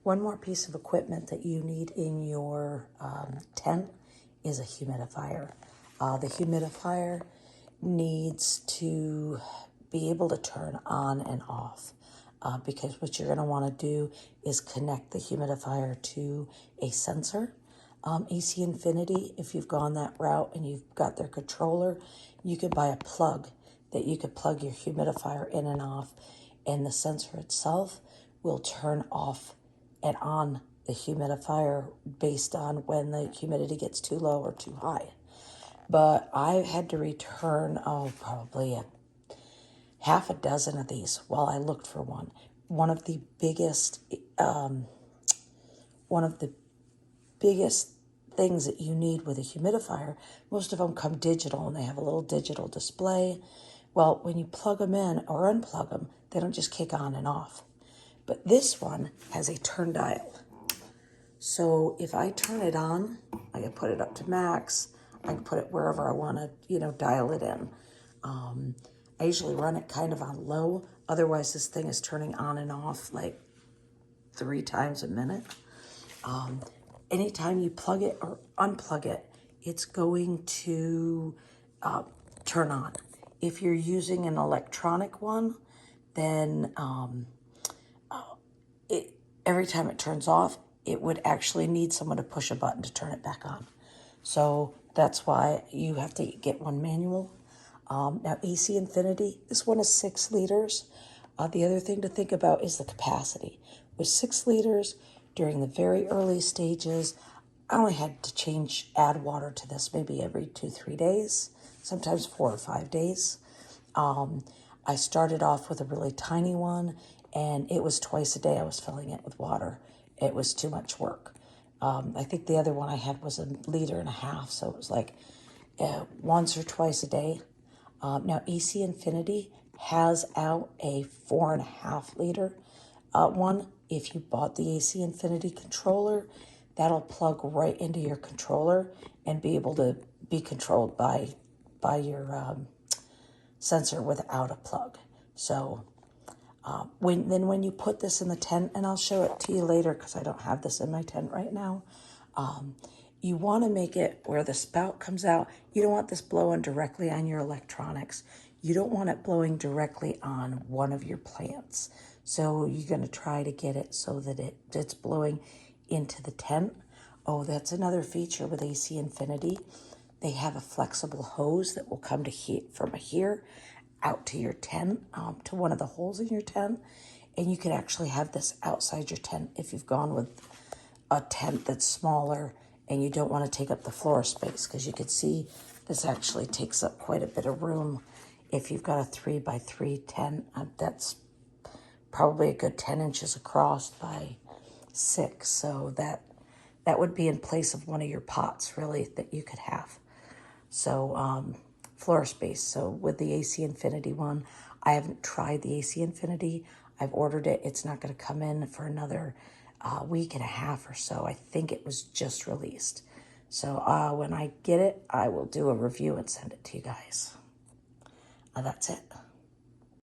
One more piece of equipment that you need in your tent is a humidifier. The humidifier needs to be able to turn on and off because what you're going to want to do is connect the humidifier to a sensor. AC Infinity, if you've gone that route and you've got their controller, you could buy a plug that you could plug your humidifier in and off, and the sensor itself will turn off and on the humidifier based on when the humidity gets too low or too high. But I had to return, probably half a dozen of these while I looked for one. One of the biggest things that you need with a humidifier, most of them come digital and they have a little digital display. Well, when you plug them in or unplug them, they don't just kick on and off. But this one has a turn dial. So if I turn it on, I can put it up to max. I can put it wherever I want to, dial it in. I usually run it kind of on low. Otherwise, this thing is turning on and off like 3 times a minute. Anytime you plug it or unplug it, it's going to turn on. If you're using an electronic one, then every time it turns off, it would actually need someone to push a button to turn it back on. So that's why you have to get one manual. Now, AC Infinity, this one is 6 liters. The other thing to think about is the capacity. With 6 liters, during the very early stages, I only had to add water to this maybe every 2-3 days, sometimes 4 or 5 days. I started off with a really tiny one, and it was twice a day I was filling it with water. It was too much work. I think the other one I had was 1.5 liters, so it was like once or twice a day. Now, AC Infinity has out a 4.5 liter one. If you bought the AC Infinity controller, that'll plug right into your controller and be able to be controlled by your sensor without a plug. So when you put this in the tent, and I'll show it to you later because I don't have this in my tent right now, you want to make it where the spout comes out. You don't want this blowing directly on your electronics. You don't want it blowing directly on one of your plants. So you're going to try to get it so that it's blowing into the tent. Oh, that's another feature with AC Infinity. They have a flexible hose that will come from here out to your tent, to one of the holes in your tent. And you can actually have this outside your tent if you've gone with a tent that's smaller and you don't want to take up the floor space, because you can see this actually takes up quite a bit of room. If you've got a 3x3 tent, that's probably a good 10 inches across by 6. So that would be in place of one of your pots, really, that you could have. So floor space. So with the AC Infinity one, I haven't tried the AC Infinity. I've ordered it. It's not going to come in for another week and a half or so. I think it was just released. So when I get it, I will do a review and send it to you guys. That's it.